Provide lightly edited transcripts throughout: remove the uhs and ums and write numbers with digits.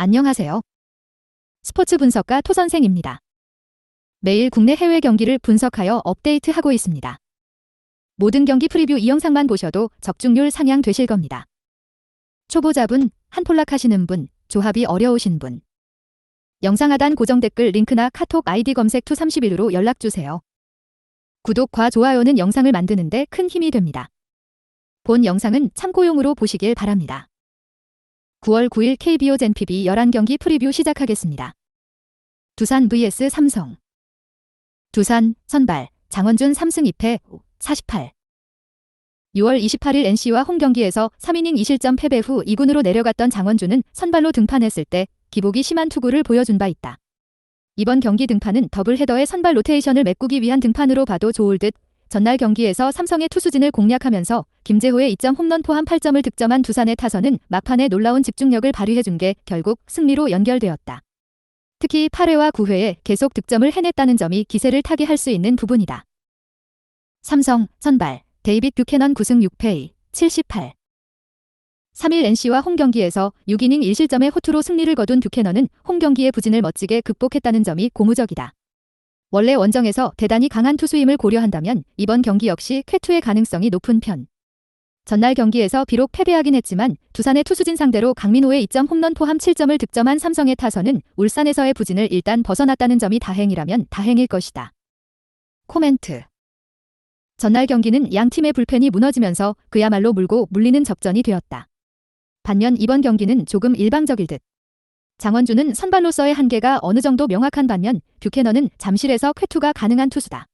안녕하세요. 스포츠 분석가 토선생입니다. 매일 국내 해외 경기를 분석하여 업데이트하고 있습니다. 모든 경기 프리뷰 이 영상만 보셔도 적중률 상향되실 겁니다. 초보자분, 한폴락 하시는 분, 조합이 어려우신 분. 영상 하단 고정 댓글 링크나 카톡 아이디 검색 투31로 연락주세요. 구독과 좋아요는 영상을 만드는데 큰 힘이 됩니다. 본 영상은 참고용으로 보시길 바랍니다. 9월 9일 KBO 젠PB 11경기 프리뷰 시작하겠습니다. 두산 vs 삼성. 두산, 선발, 장원준 3승 2패, 48. 6월 28일 NC와 홈경기에서 3이닝 2실점 패배 후 2군으로 내려갔던 장원준은 선발로 등판했을 때 기복이 심한 투구를 보여준 바 있다. 이번 경기 등판은 더블헤더의 선발 로테이션을 메꾸기 위한 등판으로 봐도 좋을 듯. 전날 경기에서 삼성의 투수진을 공략하면서 김재호의 2점 홈런 포함 8점을 득점한 두산의 타선은 막판에 놀라운 집중력을 발휘해준 게 결국 승리로 연결되었다. 특히 8회와 9회에 계속 득점을 해냈다는 점이 기세를 타게 할 수 있는 부분이다. 삼성, 선발, 데이빗 뷰캐넌 9승 6패, 78. 3일 NC와 홈경기에서 6이닝 1실점의 호투로 승리를 거둔 뷰캐넌은 홈경기의 부진을 멋지게 극복했다는 점이 고무적이다. 원래 원정에서 대단히 강한 투수임을 고려한다면 이번 경기 역시 쾌투의 가능성이 높은 편. 전날 경기에서 비록 패배하긴 했지만 두산의 투수진 상대로 강민호의 2점 홈런 포함 7점을 득점한 삼성의 타선은 울산에서의 부진을 일단 벗어났다는 점이 다행이라면 다행일 것이다. 코멘트. 전날 경기는 양 팀의 불펜이 무너지면서 그야말로 물고 물리는 접전이 되었다. 반면 이번 경기는 조금 일방적일 듯. 장원준은 선발로서의 한계가 어느 정도 명확한 반면 뷰캐넌은 잠실에서 쾌투가 가능한 투수다.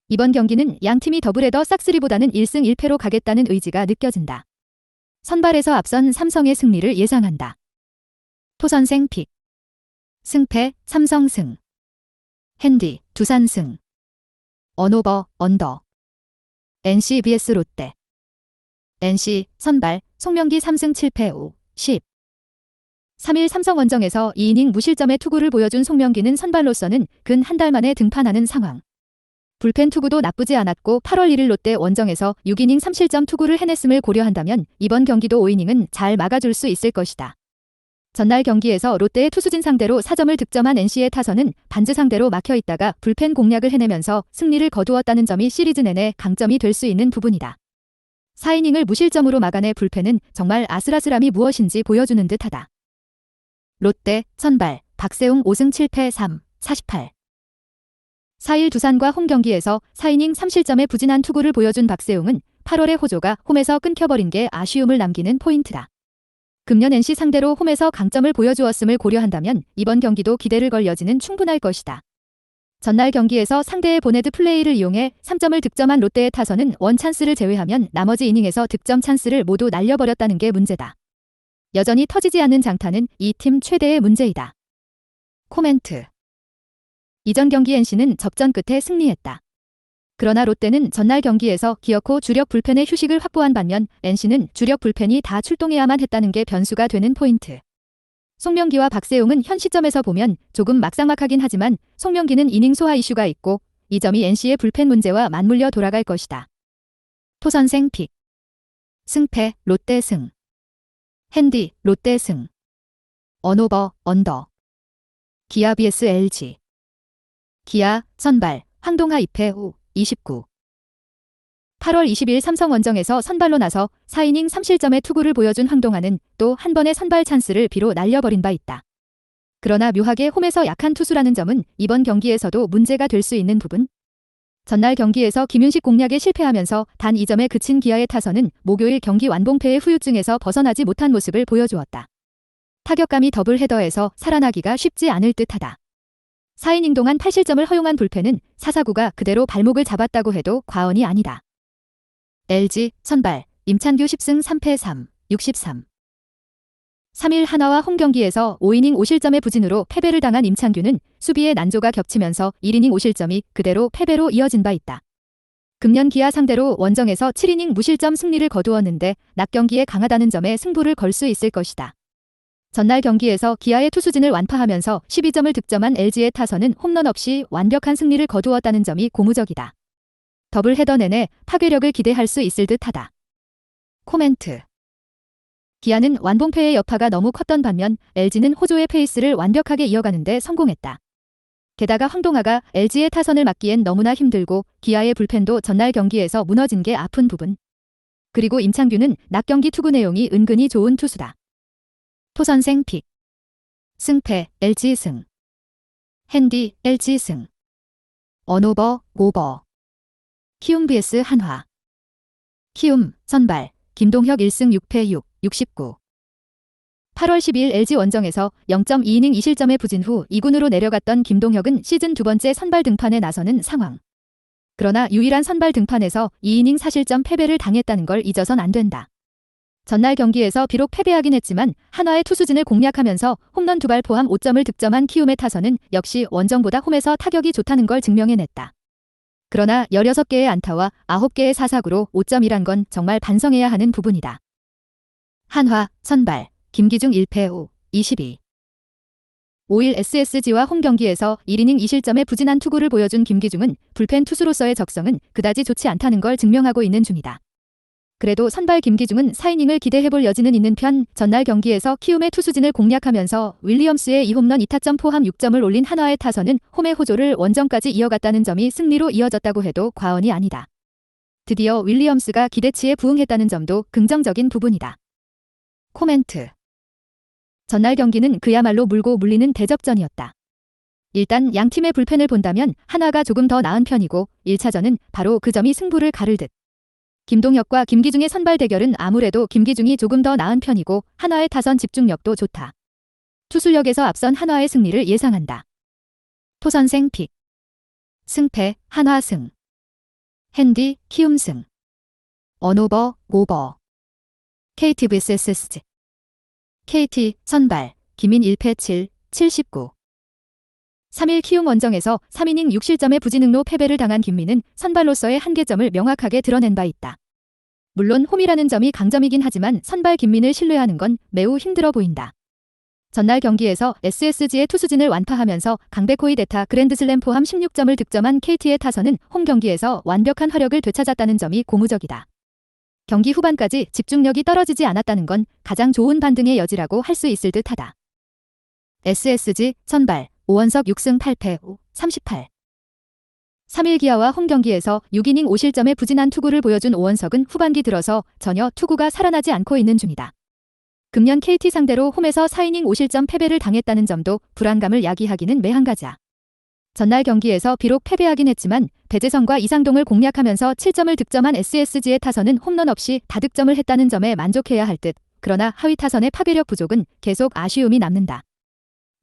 이번 경기는 양 팀이 더블헤더 싹쓸이보다는 1승 1패로 가겠다는 의지가 느껴진다. 선발에서 앞선 삼성의 승리를 예상한다. 토선생 픽. 승패, 삼성 승. 핸디, 두산 승. 언오버, 언더. NC vs 롯데. NC, 선발, 송명기 3승 7패 5, 10. 3일 삼성 원정에서 2이닝 무실점의 투구를 보여준 송명기는 선발로서는 근 한 달 만에 등판하는 상황. 불펜 투구도 나쁘지 않았고 8월 1일 롯데 원정에서 6이닝 3실점 투구를 해냈음을 고려한다면 이번 경기도 5이닝은 잘 막아줄 수 있을 것이다. 전날 경기에서 롯데의 투수진 상대로 4점을 득점한 NC의 타선은 반즈 상대로 막혀있다가 불펜 공략을 해내면서 승리를 거두었다는 점이 시리즈 내내 강점이 될 수 있는 부분이다. 4이닝을 무실점으로 막아내 불펜은 정말 아슬아슬함이 무엇인지 보여주는 듯하다. 롯데, 선발, 박세웅 5승 7패 3, 48. 4일 두산과 홈경기에서 4이닝 3실점의 부진한 투구를 보여준 박세웅은 8월의 호조가 홈에서 끊겨버린 게 아쉬움을 남기는 포인트다. 금년 NC 상대로 홈에서 강점을 보여주었음을 고려한다면 이번 경기도 기대를 걸 여지는 충분할 것이다. 전날 경기에서 상대의 보네드 플레이를 이용해 3점을 득점한 롯데의 타선은 원 찬스를 제외하면 나머지 이닝에서 득점 찬스를 모두 날려버렸다는 게 문제다. 여전히 터지지 않는 장타는 이 팀 최대의 문제이다. 코멘트. 이전 경기 NC는 접전 끝에 승리했다. 그러나 롯데는 전날 경기에서 기어코 주력 불펜의 휴식을 확보한 반면 NC는 주력 불펜이 다 출동해야만 했다는 게 변수가 되는 포인트. 송명기와 박세웅은 현 시점에서 보면 조금 막상막하긴 하지만 송명기는 이닝 소화 이슈가 있고 이 점이 NC의 불펜 문제와 맞물려 돌아갈 것이다. 토선생 픽. 승패, 롯데 승. 핸디, 롯데 승. 언오버, 언더. 기아 vs LG. 기아, 선발, 황동하 2패 5, 29. 8월 20일 삼성 원정에서 선발로 나서 4이닝 3실점의 투구를 보여준 황동하는 또 한 번의 선발 찬스를 비로 날려버린 바 있다. 그러나 묘하게 홈에서 약한 투수라는 점은 이번 경기에서도 문제가 될 수 있는 부분. 전날 경기에서 김윤식 공략에 실패하면서 단 2점에 그친 기아의 타선은 목요일 경기 완봉패의 후유증에서 벗어나지 못한 모습을 보여주었다. 타격감이 더블헤더에서 살아나기가 쉽지 않을 듯하다. 4이닝 동안 8실점을 허용한 불펜은 사사구가 그대로 발목을 잡았다고 해도 과언이 아니다. LG, 선발, 임찬규 10승 3패 3, 63. 3일 하나와 홈경기에서 5이닝 5실점의 부진으로 패배를 당한 임창규는 수비의 난조가 겹치면서 1이닝 5실점이 그대로 패배로 이어진 바 있다. 금년 기아 상대로 원정에서 7이닝 무실점 승리를 거두었는데 낮 경기에 강하다는 점에 승부를 걸 수 있을 것이다. 전날 경기에서 기아의 투수진을 완파하면서 12점을 득점한 LG의 타선은 홈런 없이 완벽한 승리를 거두었다는 점이 고무적이다. 더블헤더 내내 파괴력을 기대할 수 있을 듯하다. 코멘트. 기아는 완봉패의 여파가 너무 컸던 반면 LG는 호조의 페이스를 완벽하게 이어가는데 성공했다. 게다가 황동하가 LG의 타선을 막기엔 너무나 힘들고 기아의 불펜도 전날 경기에서 무너진 게 아픈 부분. 그리고 임창규는 낮 경기 투구 내용이 은근히 좋은 투수다. 토선생 픽. 승패 LG 승. 핸디 LG 승. 언오버 오버. 키움 vs 한화. 키움 선발 김동혁 1승 6패 6, 69. 8월 12일 LG 원정에서 0.2이닝 2실점의 부진 후 2군으로 내려갔던 김동혁은 시즌 두 번째 선발 등판에 나서는 상황. 그러나 유일한 선발 등판에서 2이닝 4실점 패배를 당했다는 걸 잊어선 안 된다. 전날 경기에서 비록 패배하긴 했지만 한화의 투수진을 공략하면서 홈런 2발 포함 5점을 득점한 키움의 타선은 역시 원정보다 홈에서 타격이 좋다는 걸 증명해냈다. 그러나 16개의 안타와 9개의 사사구로 5점이란 건 정말 반성해야 하는 부분이다. 한화 선발 김기중 1패 5, 22. 5일 SSG와 홈 경기에서 1이닝 2실점의 부진한 투구를 보여준 김기중은 불펜 투수로서의 적성은 그다지 좋지 않다는 걸 증명하고 있는 중이다. 그래도 선발 김기중은 4이닝을 기대해볼 여지는 있는 편. 전날 경기에서 키움의 투수진을 공략하면서 윌리엄스의 2홈런 2타점 포함 6점을 올린 한화의 타선은 홈의 호조를 원정까지 이어갔다는 점이 승리로 이어졌다고 해도 과언이 아니다. 드디어 윌리엄스가 기대치에 부응했다는 점도 긍정적인 부분이다. 코멘트. 전날 경기는 그야말로 물고 물리는 대접전이었다. 일단 양팀의 불펜을 본다면 한화가 조금 더 나은 편이고 1차전은 바로 그 점이 승부를 가를 듯. 김동혁과 김기중의 선발 대결은 아무래도 김기중이 조금 더 나은 편이고 한화의 타선 집중력도 좋다. 투수력에서 앞선 한화의 승리를 예상한다. 토선생 픽. 승패 한화 승. 핸디 키움 승. 언오버 오버. KT vs SSG. KT 선발 김인 1패 7, 79. 3일 키움 원정에서 3이닝 6실점의 부진응로 패배를 당한 김민은 선발로서의 한계점을 명확하게 드러낸 바 있다. 물론 홈이라는 점이 강점이긴 하지만 선발 김민을 신뢰하는 건 매우 힘들어 보인다. 전날 경기에서 SSG의 투수진을 완파하면서 강백호의 대타 그랜드슬램 포함 16점을 득점한 KT의 타선은 홈 경기에서 완벽한 화력을 되찾았다는 점이 고무적이다. 경기 후반까지 집중력이 떨어지지 않았다는 건 가장 좋은 반등의 여지라고 할 수 있을 듯하다. SSG 선발 오원석 6승 8패 5, 38. 3일 기아와 홈 경기에서 6이닝 5실점의 부진한 투구를 보여준 오원석은 후반기 들어서 전혀 투구가 살아나지 않고 있는 중이다. 금년 KT 상대로 홈에서 4이닝 5실점 패배를 당했다는 점도 불안감을 야기하기는 매한가지야. 전날 경기에서 비록 패배하긴 했지만 배재성과 이상동을 공략하면서 7점을 득점한 SSG의 타선은 홈런 없이 다득점을 했다는 점에 만족해야 할 듯. 그러나 하위 타선의 파괴력 부족은 계속 아쉬움이 남는다.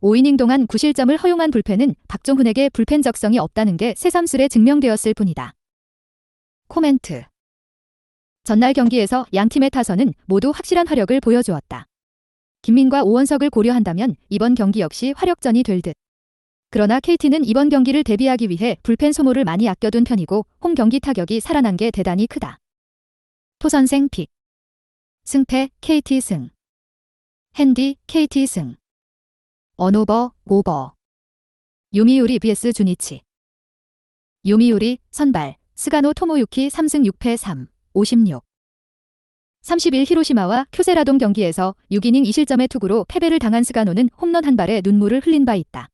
5이닝 동안 9실점을 허용한 불펜은 박종훈에게 불펜 적성이 없다는 게 새삼스레 증명되었을 뿐이다. 코멘트. 전날 경기에서 양팀의 타선은 모두 확실한 화력을 보여주었다. 김민과 오원석을 고려한다면 이번 경기 역시 화력전이 될 듯. 그러나 KT는 이번 경기를 대비하기 위해 불펜 소모를 많이 아껴둔 편이고 홈 경기 타격이 살아난 게 대단히 크다. 토선생 픽. 승패 KT 승. 핸디 KT 승. 언오버 오버. 요미우리 vs 주니치. 요미우리 선발 스가노 토모유키 3승 6패 3, 56. 30일 히로시마와 쿄세라돔 경기에서 6이닝 2실점의 투구로 패배를 당한 스가노는 홈런 한 발에 눈물을 흘린 바 있다.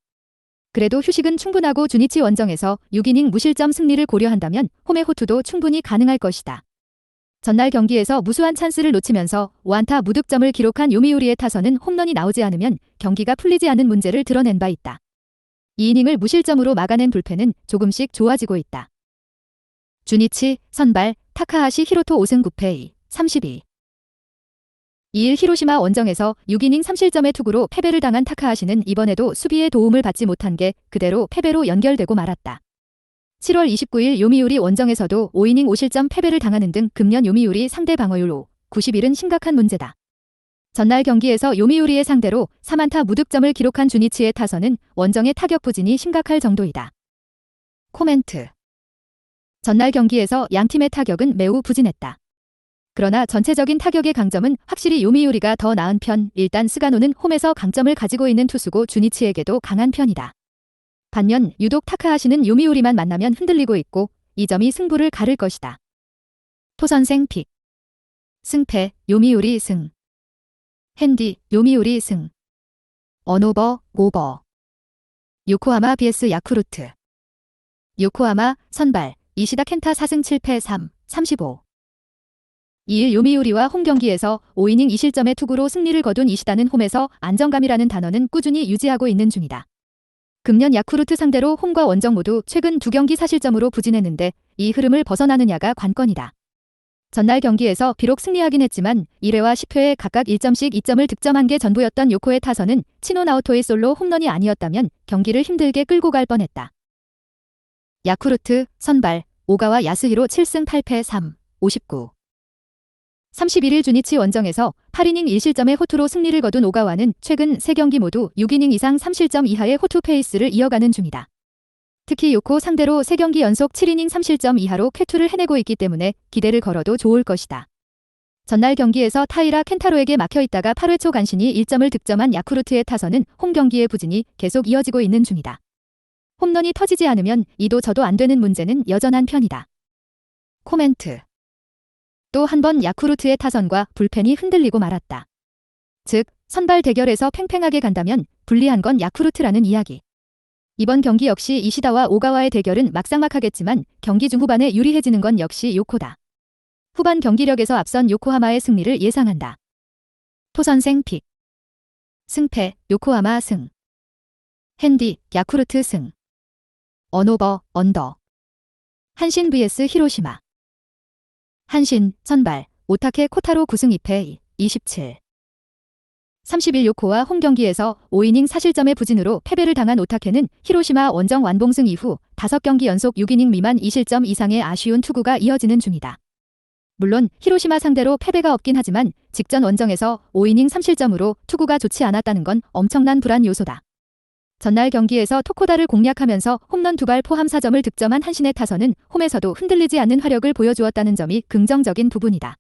그래도 휴식은 충분하고 주니치 원정에서 6이닝 무실점 승리를 고려한다면 홈의 호투도 충분히 가능할 것이다. 전날 경기에서 무수한 찬스를 놓치면서 5안타 무득점을 기록한 요미우리의 타선은 홈런이 나오지 않으면 경기가 풀리지 않은 문제를 드러낸 바 있다. 2이닝을 무실점으로 막아낸 불펜은 조금씩 좋아지고 있다. 주니치 선발 타카하시 히로토 5승 9패 2, 32. 2일 히로시마 원정에서 6이닝 3실점의 투구로 패배를 당한 타카하시는 이번에도 수비의 도움을 받지 못한 게 그대로 패배로 연결되고 말았다. 7월 29일 요미우리 원정에서도 5이닝 5실점 패배를 당하는 등 금년 요미우리 상대 방어율 5, 91은 심각한 문제다. 전날 경기에서 요미우리의 상대로 3안타 무득점을 기록한 주니치의 타선은 원정의 타격 부진이 심각할 정도이다. 코멘트. 전날 경기에서 양팀의 타격은 매우 부진했다. 그러나 전체적인 타격의 강점은 확실히 요미우리가 더 나은 편. 일단 스가노는 홈에서 강점을 가지고 있는 투수고 주니치에게도 강한 편이다. 반면 유독 타카하시는 요미우리만 만나면 흔들리고 있고 이 점이 승부를 가를 것이다. 토선생 픽. 승패 요미우리 승. 핸디, 요미우리 승. 언오버, 오버. 요코하마 vs 야쿠르트. 요코하마, 선발, 이시다 켄타 4승 7패 3, 35. 2일 요미우리와 홈 경기에서 5이닝 2실점의 투구로 승리를 거둔 이시다는 홈에서 안정감이라는 단어는 꾸준히 유지하고 있는 중이다. 금년 야쿠르트 상대로 홈과 원정 모두 최근 2경기 4실점으로 부진했는데 이 흐름을 벗어나느냐가 관건이다. 전날 경기에서 비록 승리하긴 했지만 1회와 10회에 각각 1점씩 2점을 득점한 게 전부였던 요코의 타선은 치노 나오토의 솔로 홈런이 아니었다면 경기를 힘들게 끌고 갈 뻔했다. 야쿠르트, 선발, 오가와 야스히로 7승 8패 3, 59. 31일 주니치 원정에서 8이닝 1실점의 호투로 승리를 거둔 오가와는 최근 3경기 모두 6이닝 이상 3실점 이하의 호투 페이스를 이어가는 중이다. 특히 요코 상대로 3경기 연속 7이닝 3실점 이하로 쾌투를 해내고 있기 때문에 기대를 걸어도 좋을 것이다. 전날 경기에서 타이라 켄타로에게 막혀있다가 8회 초 간신히 1점을 득점한 야쿠르트의 타선은 홈 경기의 부진이 계속 이어지고 있는 중이다. 홈런이 터지지 않으면 이도 저도 안 되는 문제는 여전한 편이다. 코멘트. 또 한 번 야쿠르트의 타선과 불펜이 흔들리고 말았다. 즉, 선발 대결에서 팽팽하게 간다면 불리한 건 야쿠르트라는 이야기. 이번 경기 역시 이시다와 오가와의 대결은 막상막하겠지만 경기 중후반에 유리해지는 건 역시 요코다. 후반 경기력에서 앞선 요코하마의 승리를 예상한다. 토선생 픽. 승패, 요코하마 승. 핸디, 야쿠르트 승. 언오버, 언더. 한신 vs 히로시마. 한신, 선발, 오타케 코타로 9승 2패 27. 30일 요코와 홈 경기에서 5이닝 4실점의 부진으로 패배를 당한 오타케는 히로시마 원정 완봉승 이후 5경기 연속 6이닝 미만 2실점 이상의 아쉬운 투구가 이어지는 중이다. 물론 히로시마 상대로 패배가 없긴 하지만 직전 원정에서 5이닝 3실점으로 투구가 좋지 않았다는 건 엄청난 불안 요소다. 전날 경기에서 토코다를 공략하면서 홈런 2발 포함 4점을 득점한 한신의 타선은 홈에서도 흔들리지 않는 화력을 보여주었다는 점이 긍정적인 부분이다.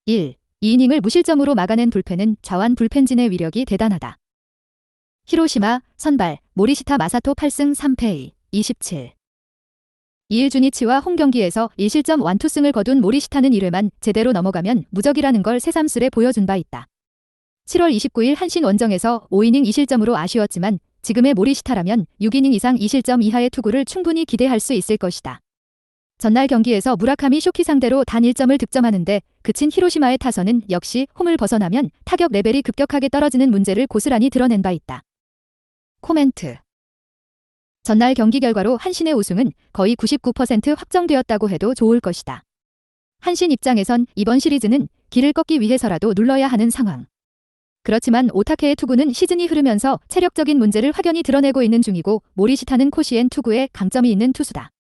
1. 2이닝을 무실점으로 막아낸 불펜은 좌완 불펜진의 위력이 대단하다. 히로시마, 선발, 모리시타 마사토 8승 3패 27. 2일 주니치와 홈 경기에서 1실점 완투승을 거둔 모리시타는 1회만 제대로 넘어가면 무적이라는 걸 새삼스레 보여준 바 있다. 7월 29일 한신 원정에서 5이닝 2실점으로 아쉬웠지만 지금의 모리시타라면 6이닝 이상 2실점 이하의 투구를 충분히 기대할 수 있을 것이다. 전날 경기에서 무라카미 쇼키 상대로 단 1점을 득점하는데 그친 히로시마의 타선은 역시 홈을 벗어나면 타격 레벨이 급격하게 떨어지는 문제를 고스란히 드러낸 바 있다. 코멘트. 전날 경기 결과로 한신의 우승은 거의 99% 확정되었다고 해도 좋을 것이다. 한신 입장에선 이번 시리즈는 길을 꺾기 위해서라도 눌러야 하는 상황. 그렇지만 오타케의 투구는 시즌이 흐르면서 체력적인 문제를 확연히 드러내고 있는 중이고 모리시타는 코시엔 투구에 강점이 있는 투수다.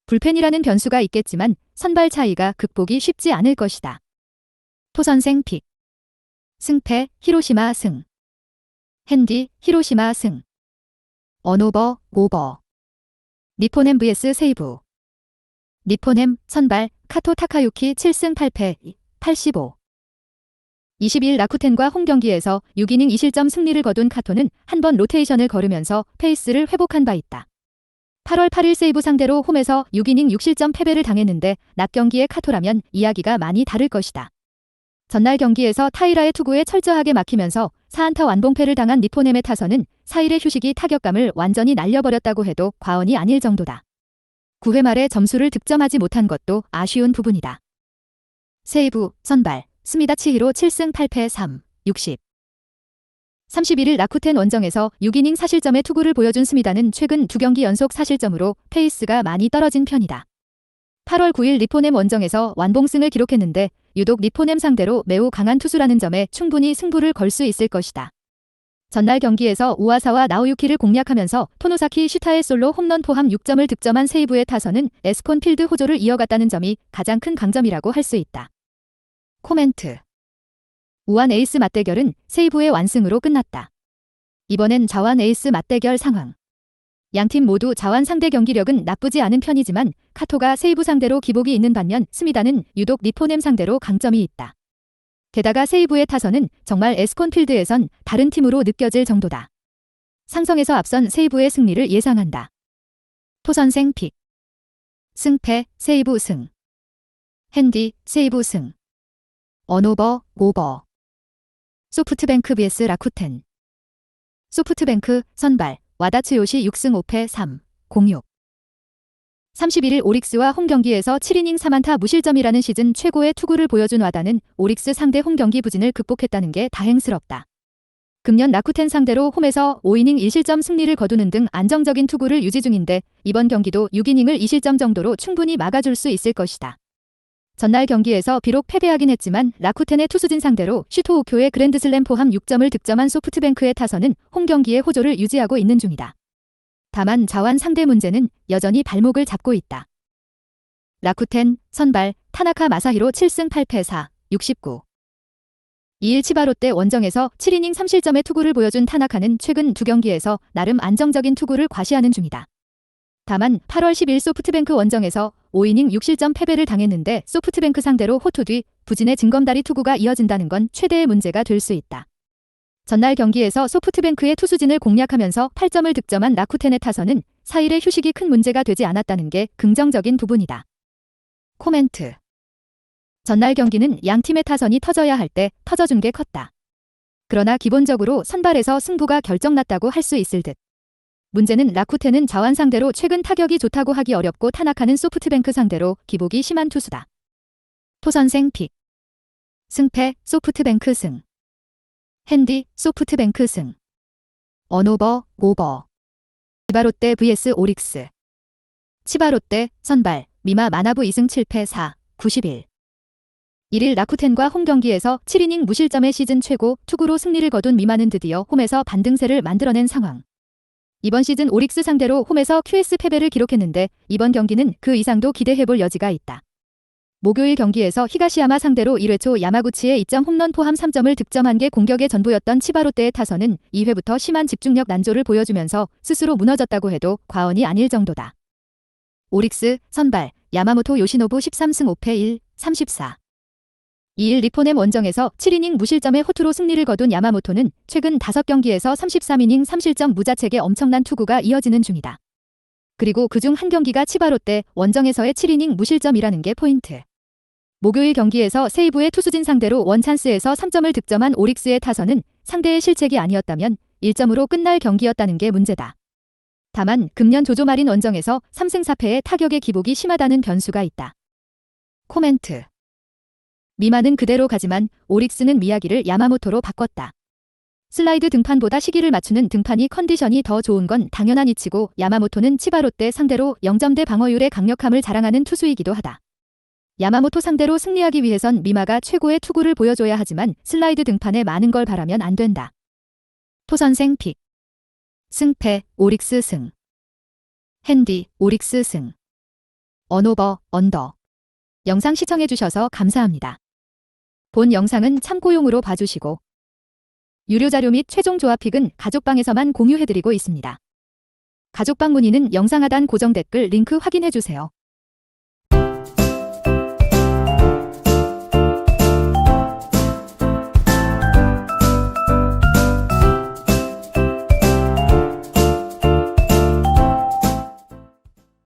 불펜이라는 변수가 있겠지만 선발 차이가 극복이 쉽지 않을 것이다. 토선생 픽. 승패, 히로시마 승. 핸디, 히로시마 승. 언오버, 오버. 니포넴 vs 세이부. 니포넴, 선발, 카토 타카유키 7승 8패 85. 22일 라쿠텐과 홈 경기에서 6이닝 2실점 승리를 거둔 카토는 한 번 로테이션을 걸으면서 페이스를 회복한 바 있다. 8월 8일 세이부 상대로 홈에서 6이닝 6실점 패배를 당했는데 낮 경기의 카토라면 이야기가 많이 다를 것이다. 전날 경기에서 타이라의 투구에 철저하게 막히면서 4안타 완봉패를 당한 니포넴의 타선은 4일의 휴식이 타격감을 완전히 날려버렸다고 해도 과언이 아닐 정도다. 9회 말에 점수를 득점하지 못한 것도 아쉬운 부분이다. 세이부, 선발, 스미다 치히로 7승 8패 3, 60. 31일 라쿠텐 원정에서 6이닝 4실점의 투구를 보여준 스미다는 최근 2경기 연속 4실점으로 페이스가 많이 떨어진 편이다. 8월 9일 니포넴 원정에서 완봉승을 기록했는데 유독 니포넴 상대로 매우 강한 투수라는 점에 충분히 승부를 걸 수 있을 것이다. 전날 경기에서 우아사와 나오유키를 공략하면서 토노사키 슈타의 솔로 홈런 포함 6점을 득점한 세이부의 타선은 에스콘 필드 호조를 이어갔다는 점이 가장 큰 강점이라고 할 수 있다. 코멘트. 우완 에이스 맞대결은 세이부의 완승으로 끝났다. 이번엔 좌완 에이스 맞대결 상황. 양팀 모두 좌완 상대 경기력은 나쁘지 않은 편이지만 카토가 세이부 상대로 기복이 있는 반면 스미다는 유독 니포넴 상대로 강점이 있다. 게다가 세이부의 타선은 정말 에스콘 필드에선 다른 팀으로 느껴질 정도다. 상성에서 앞선 세이부의 승리를 예상한다. 토선생 픽. 승패, 세이부 승. 핸디, 세이부 승. 언오버, 오버. 소프트뱅크 vs 라쿠텐. 소프트뱅크, 선발, 와다츠 요시 6승 5패 3, 06. 31일 오릭스와 홈경기에서 7이닝 3안타 무실점이라는 시즌 최고의 투구를 보여준 와다는 오릭스 상대 홈경기 부진을 극복했다는 게 다행스럽다. 금년 라쿠텐 상대로 홈에서 5이닝 1실점 승리를 거두는 등 안정적인 투구를 유지 중인데 이번 경기도 6이닝을 2실점 정도로 충분히 막아줄 수 있을 것이다. 전날 경기에서 비록 패배하긴 했지만 라쿠텐의 투수진 상대로 슈토 오쿄의 그랜드슬램 포함 6점을 득점한 소프트뱅크의 타선은 홈경기의 호조를 유지하고 있는 중이다. 다만 자완 상대 문제는 여전히 발목을 잡고 있다. 라쿠텐, 선발, 타나카 마사히로 7승 8패 4, 69. 2일 치바롯데 원정에서 7이닝 3실점의 투구를 보여준 타나카는 최근 2경기에서 나름 안정적인 투구를 과시하는 중이다. 다만 8월 10일 소프트뱅크 원정에서 5이닝 6실점 패배를 당했는데 소프트뱅크 상대로 호투 뒤 부진의 징검다리 투구가 이어진다는 건 최대의 문제가 될 수 있다. 전날 경기에서 소프트뱅크의 투수진을 공략하면서 8점을 득점한 라쿠텐의 타선은 4일의 휴식이 큰 문제가 되지 않았다는 게 긍정적인 부분이다. 코멘트. 전날 경기는 양 팀의 타선이 터져야 할 때 터져준 게 컸다. 그러나 기본적으로 선발에서 승부가 결정났다고 할 수 있을 듯. 문제는 라쿠텐은 자완 상대로 최근 타격이 좋다고 하기 어렵고 타나카는 소프트뱅크 상대로 기복이 심한 투수다. 토선생 픽. 승패 소프트뱅크 승. 핸디 소프트뱅크 승. 언오버 오버. 치바롯데 vs 오릭스. 치바롯데 선발 미마 마나부 2승 7패 4, 91. 1일 라쿠텐과 홈경기에서 7이닝 무실점의 시즌 최고 투구로 승리를 거둔 미마는 드디어 홈에서 반등세를 만들어낸 상황. 이번 시즌 오릭스 상대로 홈에서 QS 패배를 기록했는데 이번 경기는 그 이상도 기대해볼 여지가 있다. 목요일 경기에서 히가시야마 상대로 1회 초 야마구치의 2점 홈런 포함 3점을 득점한 게 공격의 전부였던 치바롯데의 타선은 2회부터 심한 집중력 난조를 보여주면서 스스로 무너졌다고 해도 과언이 아닐 정도다. 오릭스, 선발, 야마모토 요시노부 13승 5패 1, 34. 2일 리포넴 원정에서 7이닝 무실점의 호투로 승리를 거둔 야마모토는 최근 5경기에서 33이닝 3실점 무자책의 엄청난 투구가 이어지는 중이다. 그리고 그중 한 경기가 치바롯데 원정에서의 7이닝 무실점이라는 게 포인트. 목요일 경기에서 세이브의 투수진 상대로 원찬스에서 3점을 득점한 오릭스의 타선은 상대의 실책이 아니었다면 1점으로 끝날 경기였다는 게 문제다. 다만 금년 조조마린 원정에서 3승 4패의 타격의 기복이 심하다는 변수가 있다. 코멘트. 미마는 그대로 가지만 오릭스는 미야기를 야마모토로 바꿨다. 슬라이드 등판보다 시기를 맞추는 등판이 컨디션이 더 좋은 건 당연한 이치고 야마모토는 치바롯데 상대로 0점대 방어율의 강력함을 자랑하는 투수이기도 하다. 야마모토 상대로 승리하기 위해선 미마가 최고의 투구를 보여줘야 하지만 슬라이드 등판에 많은 걸 바라면 안 된다. 토선생 픽. 승패 오릭스 승. 핸디 오릭스 승. 언오버 언더. 영상 시청해주셔서 감사합니다. 본 영상은 참고용으로 봐주시고 유료 자료 및 최종 조합픽은 가족방에서만 공유해드리고 있습니다. 가족방 문의는 영상 하단 고정 댓글 링크 확인해주세요.